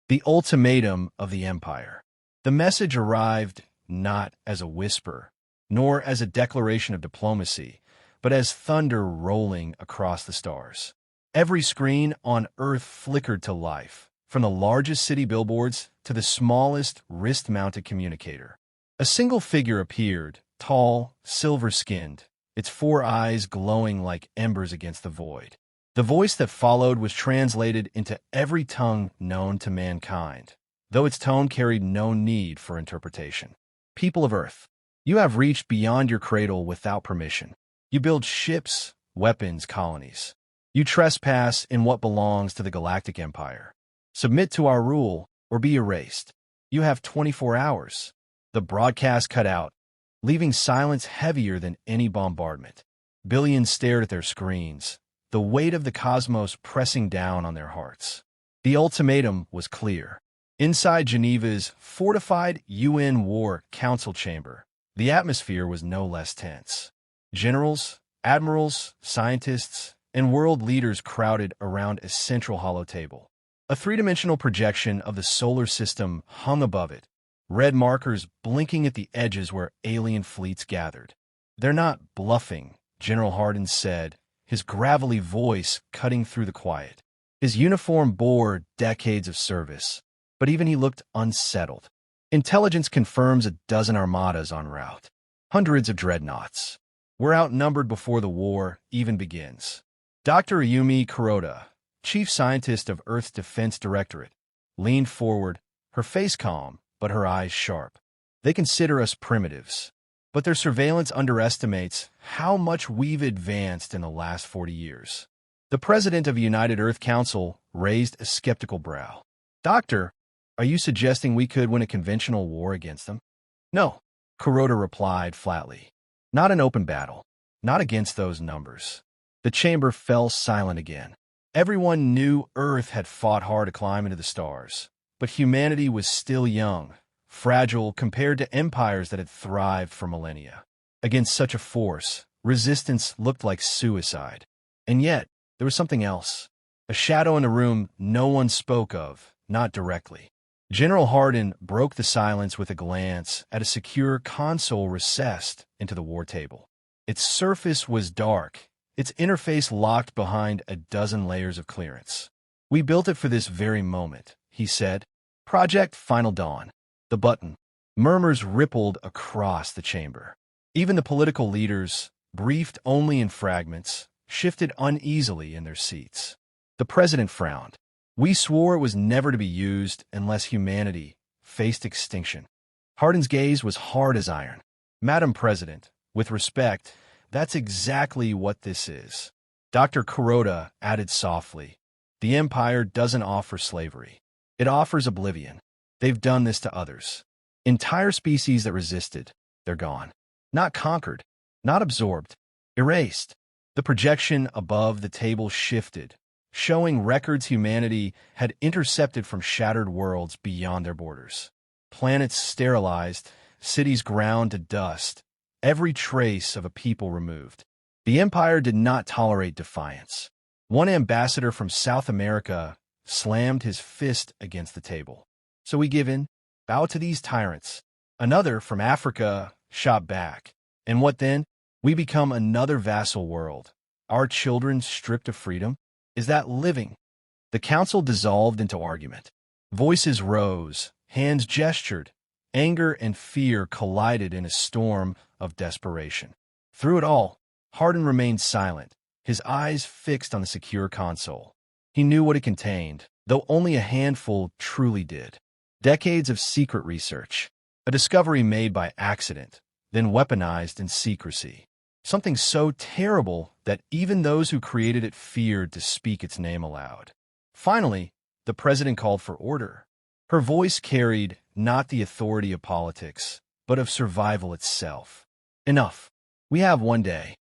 The ultimatum of the Empire. The message arrived not as a whisper, nor as a declaration of diplomacy, but as thunder rolling across the stars. Every screen on Earth flickered to life, from the largest city billboards to the smallest wrist-mounted communicator. A single figure appeared, tall, silver-skinned, its four eyes glowing like embers against the void. The voice that followed was translated into every tongue known to mankind, though its tone carried no need for interpretation. People of Earth, you have reached beyond your cradle without permission. You build ships, weapons, colonies. You trespass in what belongs to the Galactic Empire. Submit to our rule or be erased. You have 24 hours. The broadcast cut out, leaving silence heavier than any bombardment. Billions stared at their screens, the weight of the cosmos pressing down on their hearts. The ultimatum was clear. Inside Geneva's fortified UN War Council chamber, the atmosphere was no less tense. Generals, admirals, scientists, and world leaders crowded around a central hollow table. A three-dimensional projection of the solar system hung above it, red markers blinking at the edges where alien fleets gathered. "They're not bluffing," General Hardin said, his gravelly voice cutting through the quiet. His uniform bore decades of service, but even he looked unsettled. "Intelligence confirms a dozen armadas en route. Hundreds of dreadnoughts. We're outnumbered before the war even begins." Dr. Ayumi Kuroda, chief scientist of Earth's Defense Directorate, leaned forward, her face calm, but her eyes sharp. "They consider us primitives, but their surveillance underestimates how much we've advanced in the last 40 years. The president of the United Earth Council raised a skeptical brow. "Doctor, are you suggesting we could win a conventional war against them?" "No," Kuroda replied flatly. "Not an open battle. Not against those numbers." The chamber fell silent again. Everyone knew Earth had fought hard to climb into the stars, but humanity was still young, fragile compared to empires that had thrived for millennia. Against such a force, resistance looked like suicide. And yet, there was something else. A shadow in the room no one spoke of, not directly. General Hardin broke the silence with a glance at a secure console recessed into the war table. Its surface was dark, its interface locked behind a dozen layers of clearance. "We built it for this very moment," he said. "Project Final Dawn." The button. Murmurs rippled across the chamber. Even the political leaders, briefed only in fragments, shifted uneasily in their seats. The president frowned. "We swore it was never to be used unless humanity faced extinction." Hardin's gaze was hard as iron. "Madam President, with respect, that's exactly what this is." Dr. Kuroda added softly, "The Empire doesn't offer slavery. It offers oblivion. They've done this to others. Entire species that resisted, they're gone. Not conquered, not absorbed, erased." The projection above the table shifted, showing records humanity had intercepted from shattered worlds beyond their borders. Planets sterilized, cities ground to dust, every trace of a people removed. The Empire did not tolerate defiance. One ambassador from South America slammed his fist against the table. "So we give in, bow to these tyrants." Another from Africa shot back. "And what then? We become another vassal world. Our children stripped of freedom? Is that living?" The council dissolved into argument. Voices rose, hands gestured, anger and fear collided in a storm of desperation. Through it all, Hardin remained silent, his eyes fixed on the secure console. He knew what it contained, though only a handful truly did. Decades of secret research, a discovery made by accident, then weaponized in secrecy. Something so terrible that even those who created it feared to speak its name aloud. Finally, the president called for order. Her voice carried not the authority of politics, but of survival itself. "Enough. We have one day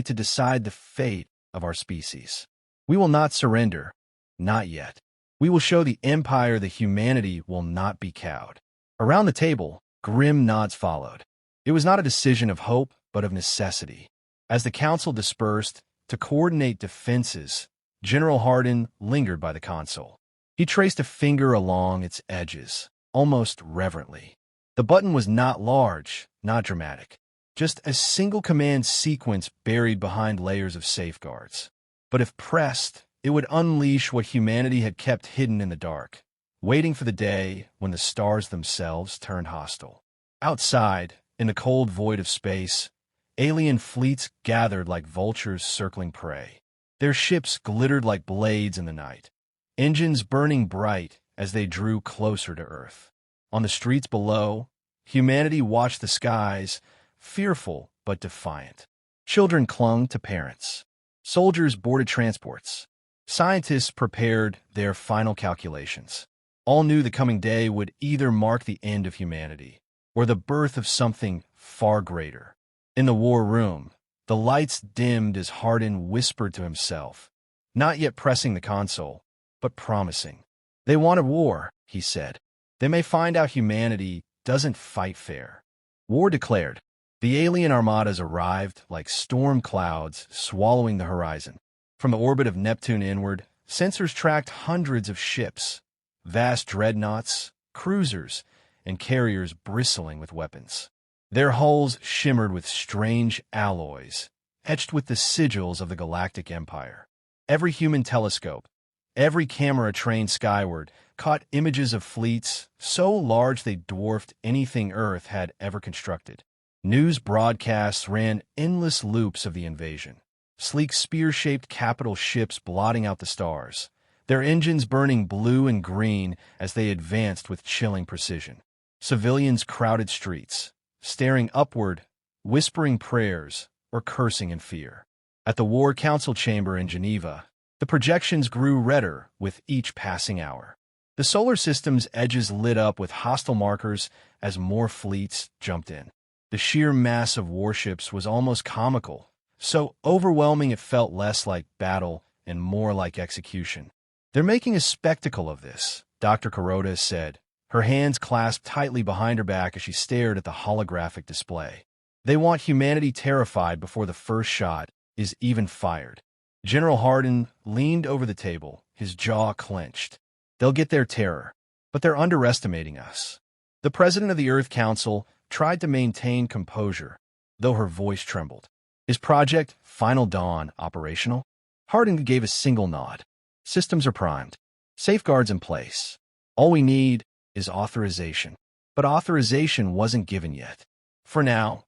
to decide the fate of our species. We will not surrender. Not yet. We will show the Empire that humanity will not be cowed." Around the table, grim nods followed. It was not a decision of hope, but of necessity. As the council dispersed to coordinate defenses, General Hardin lingered by the console. He traced a finger along its edges, almost reverently. The button was not large, not dramatic, just a single command sequence buried behind layers of safeguards. But if pressed, it would unleash what humanity had kept hidden in the dark, waiting for the day when the stars themselves turned hostile. Outside, in the cold void of space, alien fleets gathered like vultures circling prey. Their ships glittered like blades in the night, engines burning bright as they drew closer to Earth. On the streets below, humanity watched the skies, fearful but defiant. Children clung to parents. Soldiers boarded transports. Scientists prepared their final calculations. All knew the coming day would either mark the end of humanity or the birth of something far greater. In the war room, the lights dimmed as Hardin whispered to himself, not yet pressing the console, but promising. They wanted war, he said. They may find out humanity doesn't fight fair. War declared. The alien armadas arrived like storm clouds swallowing the horizon. From the orbit of Neptune inward, sensors tracked hundreds of ships, vast dreadnoughts, cruisers, and carriers bristling with weapons. Their hulls shimmered with strange alloys, etched with the sigils of the Galactic Empire. Every human telescope, every camera trained skyward, caught images of fleets so large they dwarfed anything Earth had ever constructed. News broadcasts ran endless loops of the invasion. Sleek spear-shaped capital ships blotting out the stars, their engines burning blue and green as they advanced with chilling precision. Civilians crowded streets, staring upward, whispering prayers, or cursing in fear. At the War Council chamber in Geneva, the projections grew redder with each passing hour. The solar system's edges lit up with hostile markers as more fleets jumped in. The sheer mass of warships was almost comical, so overwhelming it felt less like battle and more like execution. They're making a spectacle of this, Dr. Kuroda said, her hands clasped tightly behind her back as she stared at the holographic display. They want humanity terrified before the first shot is even fired. General Hardin leaned over the table, his jaw clenched. They'll get their terror, but they're underestimating us. The president of the Earth Council tried to maintain composure, though her voice trembled. Is Project Final Dawn operational? Hardin gave a single nod. Systems are primed. Safeguards in place. All we need is authorization. But authorization wasn't given yet. For now,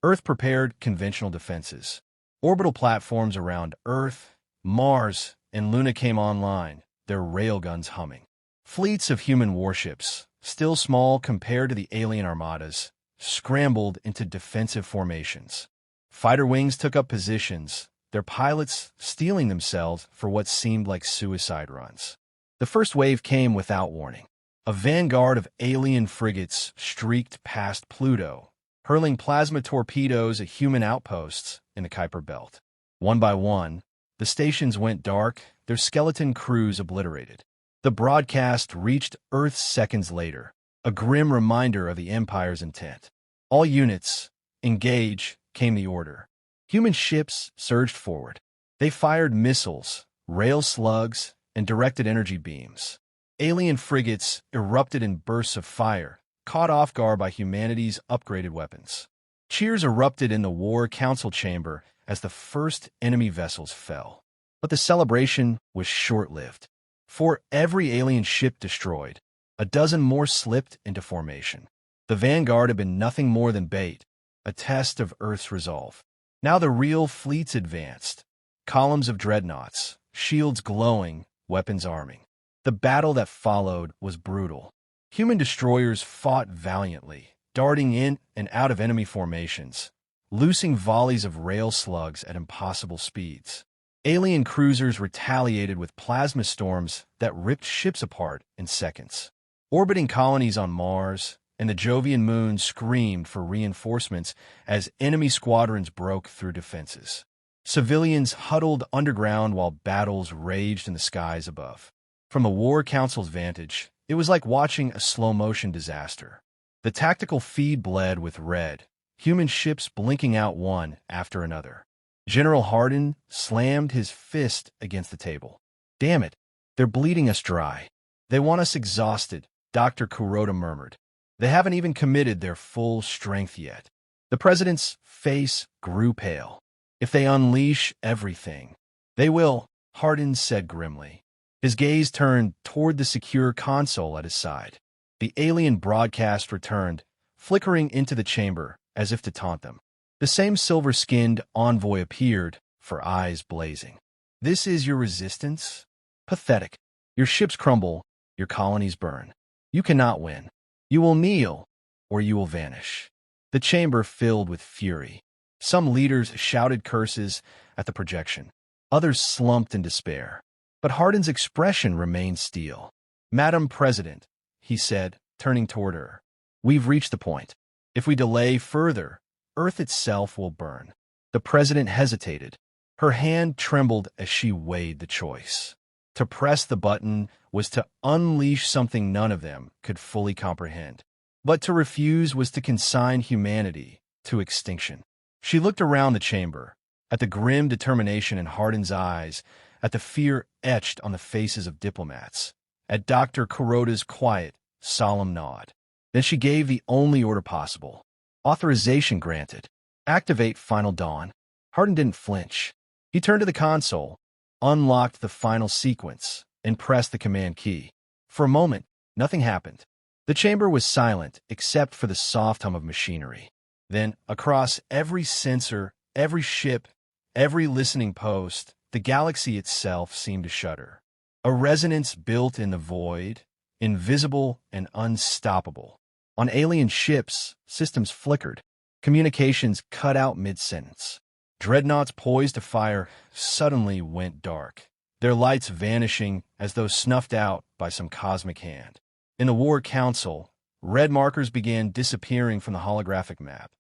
Earth prepared conventional defenses. Orbital platforms around Earth, Mars, and Luna came online, their railguns humming. Fleets of human warships, still small compared to the alien armadas, scrambled into defensive formations. Fighter wings took up positions, their pilots steeling themselves for what seemed like suicide runs. The first wave came without warning. A vanguard of alien frigates streaked past Pluto, hurling plasma torpedoes at human outposts in the Kuiper Belt. One by one, the stations went dark, their skeleton crews obliterated. The broadcast reached Earth seconds later, a grim reminder of the Empire's intent. All units, engage, came the order. Human ships surged forward. They fired missiles, rail slugs, and directed energy beams. Alien frigates erupted in bursts of fire, caught off guard by humanity's upgraded weapons. Cheers erupted in the War Council chamber as the first enemy vessels fell. But the celebration was short-lived. For every alien ship destroyed, a dozen more slipped into formation. The vanguard had been nothing more than bait, a test of Earth's resolve. Now the real fleets advanced. Columns of dreadnoughts, shields glowing, weapons arming. The battle that followed was brutal. Human destroyers fought valiantly, darting in and out of enemy formations, loosing volleys of rail slugs at impossible speeds. Alien cruisers retaliated with plasma storms that ripped ships apart in seconds. Orbiting colonies on Mars and the Jovian moon screamed for reinforcements as enemy squadrons broke through defenses. Civilians huddled underground while battles raged in the skies above. From the War Council's vantage, it was like watching a slow-motion disaster. The tactical feed bled with red, human ships blinking out one after another. General Hardin slammed his fist against the table. Damn it, they're bleeding us dry. They want us exhausted, Dr. Kuroda murmured. They haven't even committed their full strength yet. The president's face grew pale. If they unleash everything, they will, Hardin said grimly. His gaze turned toward the secure console at his side. The alien broadcast returned, flickering into the chamber as if to taunt them. The same silver-skinned envoy appeared, for eyes blazing. This is your resistance? Pathetic. Your ships crumble, your colonies burn. You cannot win. You will kneel, or you will vanish. The chamber filled with fury. Some leaders shouted curses at the projection. Others slumped in despair. But Hardin's expression remained steel. Madam President, he said, turning toward her, we've reached the point. If we delay further, Earth itself will burn. The president hesitated. Her hand trembled as she weighed the choice. To press the button was to unleash something none of them could fully comprehend. But to refuse was to consign humanity to extinction. She looked around the chamber, at the grim determination in Hardin's eyes, at the fear etched on the faces of diplomats, at Dr. Kuroda's quiet, solemn nod. Then she gave the only order possible. Authorization granted. Activate Final Dawn. Hardin didn't flinch. He turned to the console, unlocked the final sequence, and pressed the command key. For a moment, nothing happened. The chamber was silent except for the soft hum of machinery. Then, across every sensor, every ship, every listening post, the galaxy itself seemed to shudder. A resonance built in the void, invisible and unstoppable. On alien ships, systems flickered. Communications cut out mid-sentence. Dreadnoughts poised to fire suddenly went dark, their lights vanishing as though snuffed out by some cosmic hand. In the War Council, red markers began disappearing from the holographic map.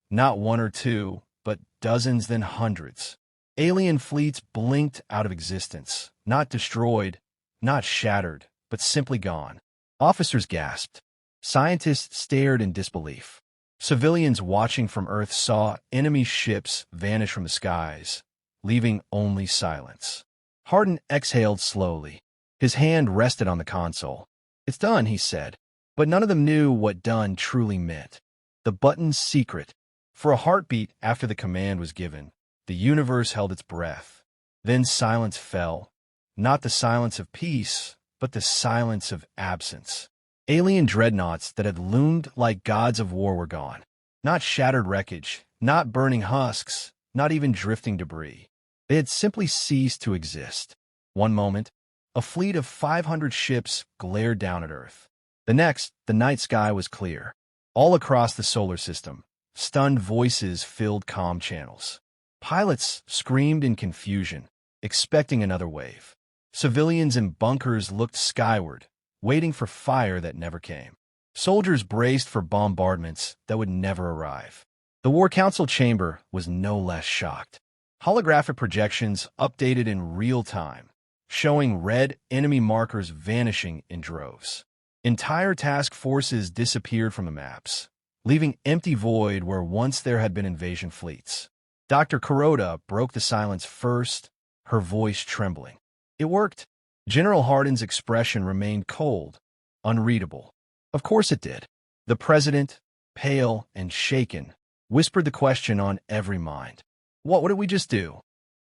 Not one or two, but dozens, then hundreds. Alien fleets blinked out of existence, not destroyed, not shattered, but simply gone. Officers gasped. Scientists stared in disbelief. Civilians watching from Earth saw enemy ships vanish from the skies, leaving only silence. Hardin exhaled slowly. His hand rested on the console. It's done, he said, but none of them knew what done truly meant. The button's secret. For a heartbeat after the command was given, the universe held its breath. Then silence fell. Not the silence of peace, but the silence of absence. Alien dreadnoughts that had loomed like gods of war were gone. Not shattered wreckage, not burning husks, not even drifting debris. They had simply ceased to exist. One moment, a fleet of 500 ships glared down at Earth. The next, the night sky was clear. All across the solar system, stunned voices filled comm channels. Pilots screamed in confusion, expecting another wave. Civilians in bunkers looked skyward, waiting for fire that never came. Soldiers braced for bombardments that would never arrive. The War Council chamber was no less shocked. Holographic projections updated in real time, showing red enemy markers vanishing in droves. Entire task forces disappeared from the maps, leaving empty void where once there had been invasion fleets. Dr. Kuroda broke the silence first, her voice trembling. It worked. General Hardin's expression remained cold, unreadable. Of course it did. The president, pale and shaken, whispered the question on every mind. What did we just do?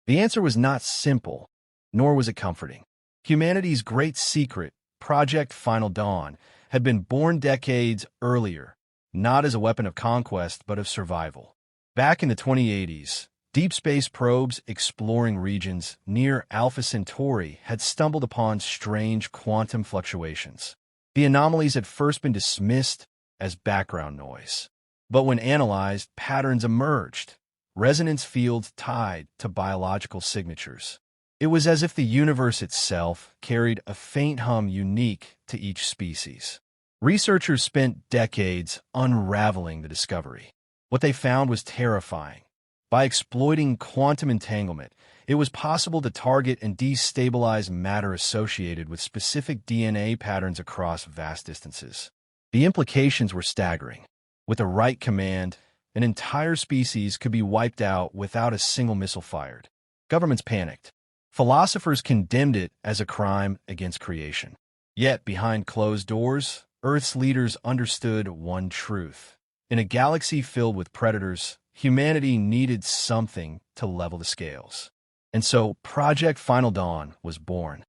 The answer was not simple, nor was it comforting. Humanity's great secret, Project Final Dawn, had been born decades earlier, not as a weapon of conquest but of survival. Back in the 2080s, deep space probes exploring regions near Alpha Centauri had stumbled upon strange quantum fluctuations. The anomalies had first been dismissed as background noise. But when analyzed, patterns emerged, resonance fields tied to biological signatures. It was as if the universe itself carried a faint hum unique to each species. Researchers spent decades unraveling the discovery. What they found was terrifying. By exploiting quantum entanglement, it was possible to target and destabilize matter associated with specific DNA patterns across vast distances. The implications were staggering. With the right command, an entire species could be wiped out without a single missile fired. Governments panicked. Philosophers condemned it as a crime against creation. Yet, behind closed doors, Earth's leaders understood one truth. In a galaxy filled with predators, humanity needed something to level the scales. And so, Project Final Dawn was born.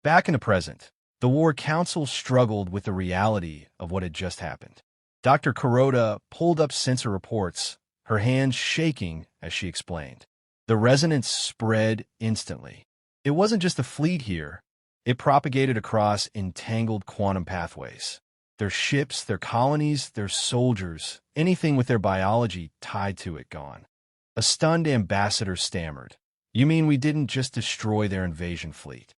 Back in the present, the War Council struggled with the reality of what had just happened. Dr. Kuroda pulled up sensor reports, her hands shaking as she explained. The resonance spread instantly. It wasn't just a fleet here. It propagated across entangled quantum pathways. Their ships, their colonies, their soldiers, anything with their biology tied to it gone. A stunned ambassador stammered. "You mean we didn't just destroy their invasion fleet?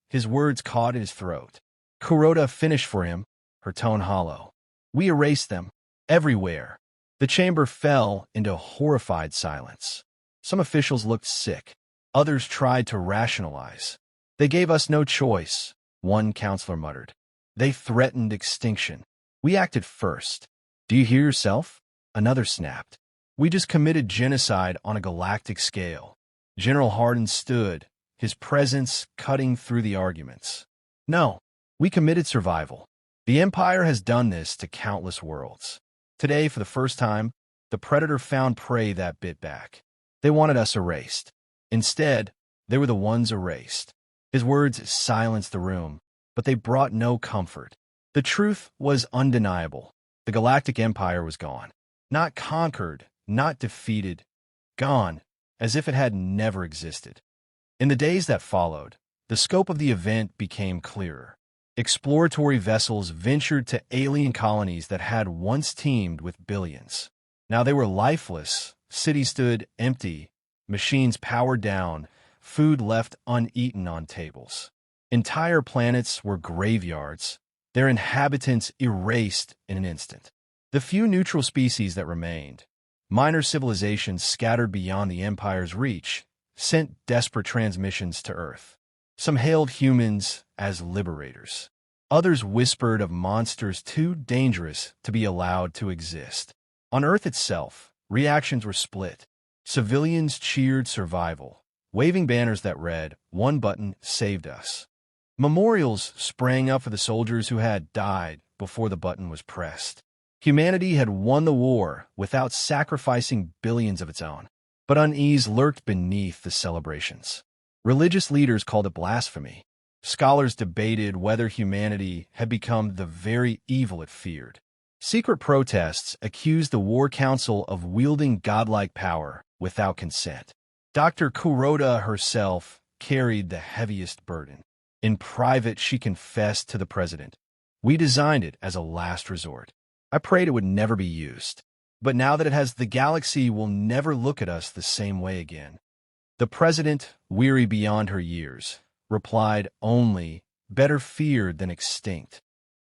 His words caught in his throat. Kuroda finished for him, her tone hollow. "We erased them. Everywhere." The chamber fell into horrified silence. Some officials looked sick. Others tried to rationalize. "They gave us no choice," one counselor muttered. "They threatened extinction. We acted first." "Do you hear yourself?" Another snapped. "We just committed genocide on a galactic scale." General Hardin stood, his presence cutting through the arguments. "No, we committed survival. The Empire has done this to countless worlds. Today, for the first time, the Predator found prey that bit back. They wanted us erased. Instead, they were the ones erased." His words silenced the room, but they brought no comfort. The truth was undeniable. The Galactic Empire was gone. Not conquered, not defeated. Gone, as if it had never existed. In the days that followed, the scope of the event became clearer. Exploratory vessels ventured to alien colonies that had once teemed with billions. Now they were lifeless, cities stood empty, machines powered down, food left uneaten on tables. Entire planets were graveyards, their inhabitants erased in an instant. The few neutral species that remained, minor civilizations scattered beyond the Empire's reach, sent desperate transmissions to Earth. Some hailed humans as liberators. Others whispered of monsters too dangerous to be allowed to exist. On Earth itself, reactions were split. Civilians cheered survival, waving banners that read, "One button saved us." Memorials sprang up for the soldiers who had died before the button was pressed. Humanity had won the war without sacrificing billions of its own. But unease lurked beneath the celebrations. Religious leaders called it blasphemy. Scholars debated whether humanity had become the very evil it feared. Secret protests accused the War Council of wielding godlike power without consent. Dr. Kuroda herself carried the heaviest burden. In private, she confessed to the president, "We designed it as a last resort. I prayed it would never be used. But now that it has, the galaxy will never look at us the same way again." The president, weary beyond her years, replied only, "Better feared than extinct."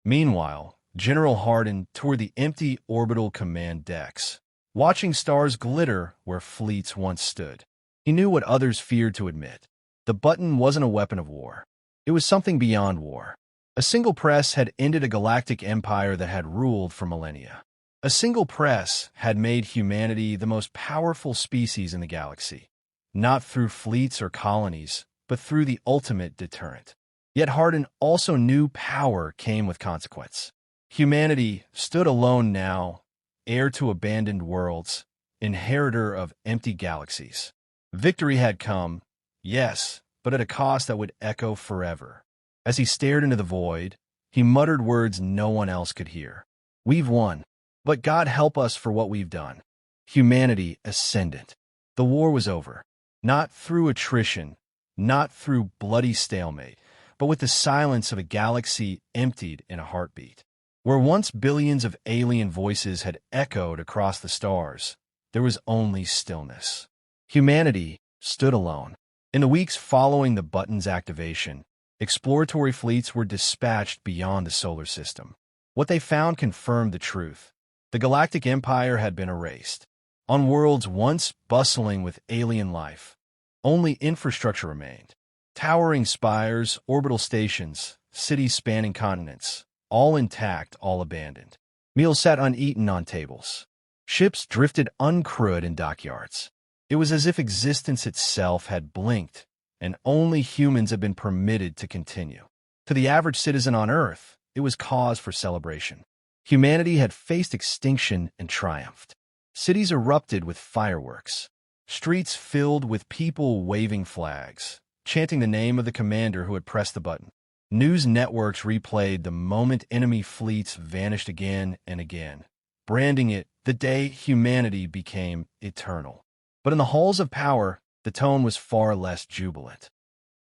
Meanwhile, General Hardin toured the empty orbital command decks, watching stars glitter where fleets once stood. He knew what others feared to admit. The button wasn't a weapon of war. It was something beyond war. A single press had ended a galactic empire that had ruled for millennia. A single press had made humanity the most powerful species in the galaxy, not through fleets or colonies, but through the ultimate deterrent. Yet Hardin also knew power came with consequence. Humanity stood alone now, heir to abandoned worlds, inheritor of empty galaxies. Victory had come, yes, but at a cost that would echo forever. As he stared into the void, he muttered words no one else could hear. "We've won, but God help us for what we've done." Humanity ascendant. The war was over, not through attrition, not through bloody stalemate, but with the silence of a galaxy emptied in a heartbeat. Where once billions of alien voices had echoed across the stars, there was only stillness. Humanity stood alone. In the weeks following the button's activation, exploratory fleets were dispatched beyond the solar system. What they found confirmed the truth. The Galactic Empire had been erased. On worlds once bustling with alien life, only infrastructure remained. Towering spires, orbital stations, cities spanning continents, all intact, all abandoned. Meals sat uneaten on tables. Ships drifted uncrewed in dockyards. It was as if existence itself had blinked, and only humans had been permitted to continue. To the average citizen on Earth, it was cause for celebration. Humanity had faced extinction and triumphed. Cities erupted with fireworks. Streets filled with people waving flags, chanting the name of the commander who had pressed the button. News networks replayed the moment enemy fleets vanished again and again, branding it the day humanity became eternal. But in the halls of power, the tone was far less jubilant.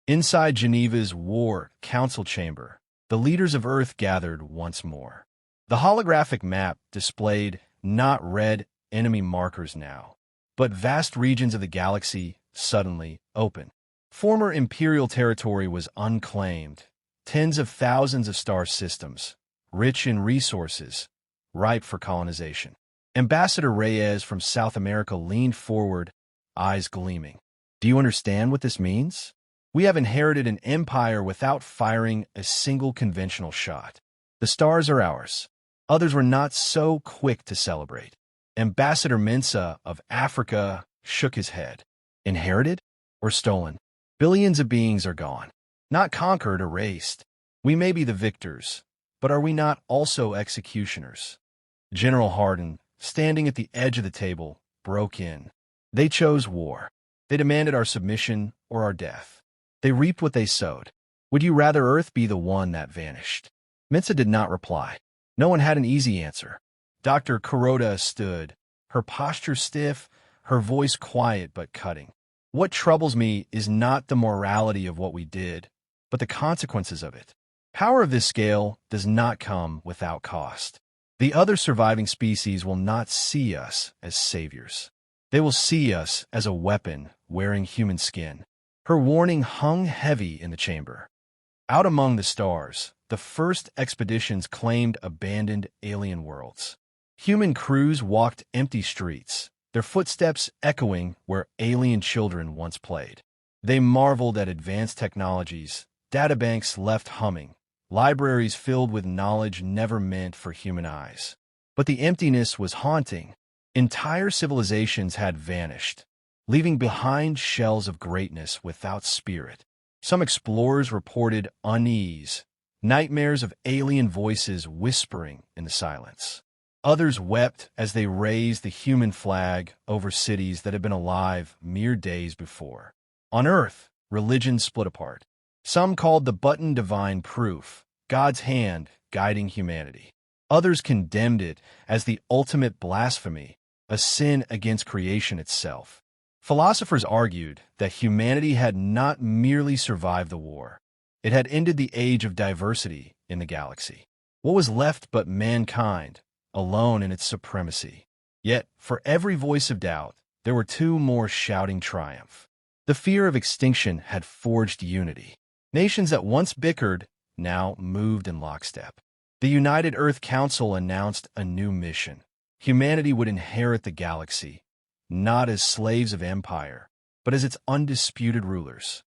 Inside Geneva's War Council chamber, the leaders of Earth gathered once more. The holographic map displayed not red enemy markers now, but vast regions of the galaxy suddenly open. Former Imperial territory was unclaimed, tens of thousands of star systems, rich in resources, ripe for colonization. Ambassador Reyes from South America leaned forward, eyes gleaming. Do you understand what this means? We have inherited an empire without firing a single conventional shot. The stars are ours. Others were not so quick to celebrate. Ambassador Mensa of Africa shook his head. Inherited or stolen? Billions of beings are gone. Not conquered, erased. We may be the victors, but are we not also executioners? General Hardin, standing at the edge of the table, broke in. They chose war. They demanded our submission or our death. They reaped what they sowed. Would you rather Earth be the one that vanished? Mensa did not reply. No one had an easy answer. Dr. Kuroda stood, her posture stiff, her voice quiet but cutting. What troubles me is not the morality of what we did, but the consequences of it. Power of this scale does not come without cost. The other surviving species will not see us as saviors. They will see us as a weapon wearing human skin. Her warning hung heavy in the chamber. Out among the stars, the first expeditions claimed abandoned alien worlds. Human crews walked empty streets, their footsteps echoing where alien children once played. They marveled at advanced technologies, databanks left humming, libraries filled with knowledge never meant for human eyes. But the emptiness was haunting. Entire civilizations had vanished, leaving behind shells of greatness without spirit. Some explorers reported unease, nightmares of alien voices whispering in the silence. Others wept as they raised the human flag over cities that had been alive mere days before. On Earth, religion split apart. Some called the button divine proof, God's hand guiding humanity. Others condemned it as the ultimate blasphemy, a sin against creation itself. Philosophers argued that humanity had not merely survived the war. It had ended the age of diversity in the galaxy. What was left but mankind, alone in its supremacy? Yet, for every voice of doubt, there were two more shouting triumph. The fear of extinction had forged unity. Nations that once bickered now moved in lockstep. The United Earth Council announced a new mission. Humanity would inherit the galaxy, not as slaves of empire, but as its undisputed rulers.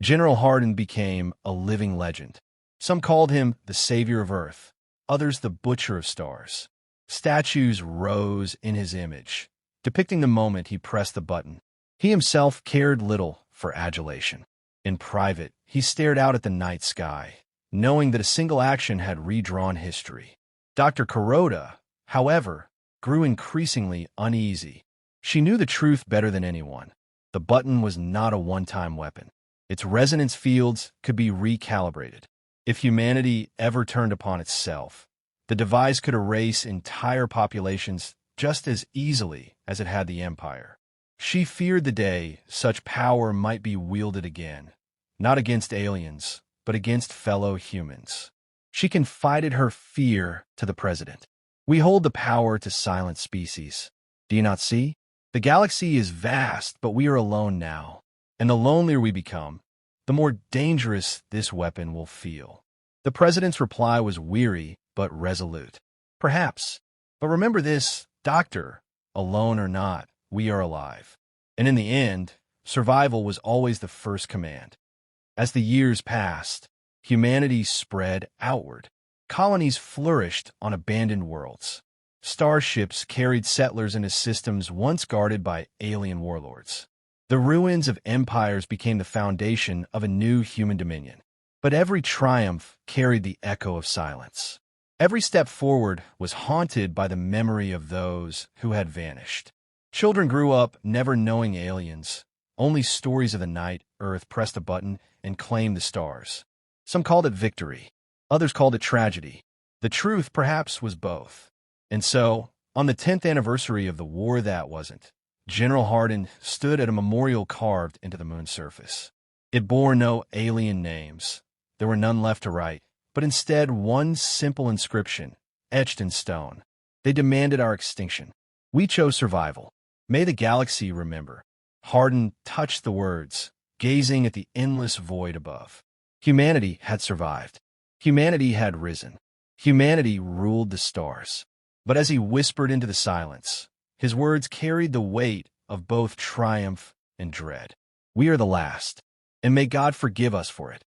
General Hardin became a living legend. Some called him the savior of Earth, others the butcher of stars. Statues rose in his image, depicting the moment he pressed the button. He himself cared little for adulation. In private, he stared out at the night sky, knowing that a single action had redrawn history. Dr. Kuroda, however, grew increasingly uneasy. She knew the truth better than anyone. The button was not a one-time weapon. Its resonance fields could be recalibrated. If humanity ever turned upon itself, the device could erase entire populations just as easily as it had the Empire. She feared the day such power might be wielded again, not against aliens, but against fellow humans. She confided her fear to the president. We hold the power to silence species. Do you not see? The galaxy is vast, but we are alone now. And the lonelier we become, the more dangerous this weapon will feel. The president's reply was weary but resolute. Perhaps. But remember this, Doctor, alone or not, we are alive. And in the end, survival was always the first command. As the years passed, humanity spread outward. Colonies flourished on abandoned worlds. Starships carried settlers into systems once guarded by alien warlords. The ruins of empires became the foundation of a new human dominion. But every triumph carried the echo of silence. Every step forward was haunted by the memory of those who had vanished. Children grew up never knowing aliens, only stories of the night Earth pressed a button and claimed the stars. Some called it victory. Others called it tragedy. The truth, perhaps, was both. And so, on the 10th anniversary of the war that wasn't, General Hardin stood at a memorial carved into the moon's surface. It bore no alien names. There were none left to write, but instead one simple inscription, etched in stone. They demanded our extinction. We chose survival. May the galaxy remember. Hardin touched the words, gazing at the endless void above. Humanity had survived. Humanity had risen. Humanity ruled the stars. But as he whispered into the silence, his words carried the weight of both triumph and dread. We are the last, and may God forgive us for it.